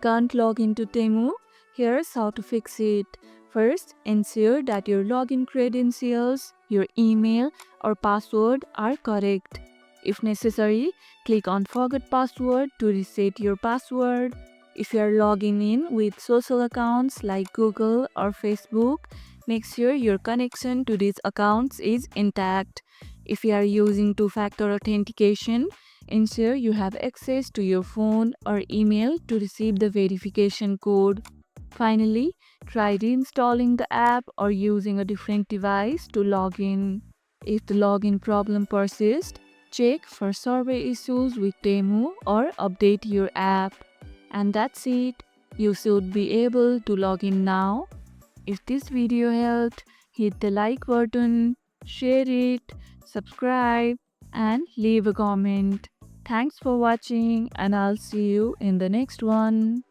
can't log into Temu? Here's how to fix it. First, ensure that your login credentials, your email or password are correct. If necessary, click on Forget Password to reset your password. If you are logging in with social accounts like Google or Facebook, make sure your connection to these accounts is intact. If you are using two-factor authentication, ensure you have access to your phone or email to receive the verification code. Finally, try reinstalling the app or using a different device to log in. If the login problem persists, check for server issues with Temu or update your app. And that's it. You should be able to log in now. If this video helped, hit the like button, share it, subscribe, and leave a comment. Thanks for watching, and I'll see you in the next one.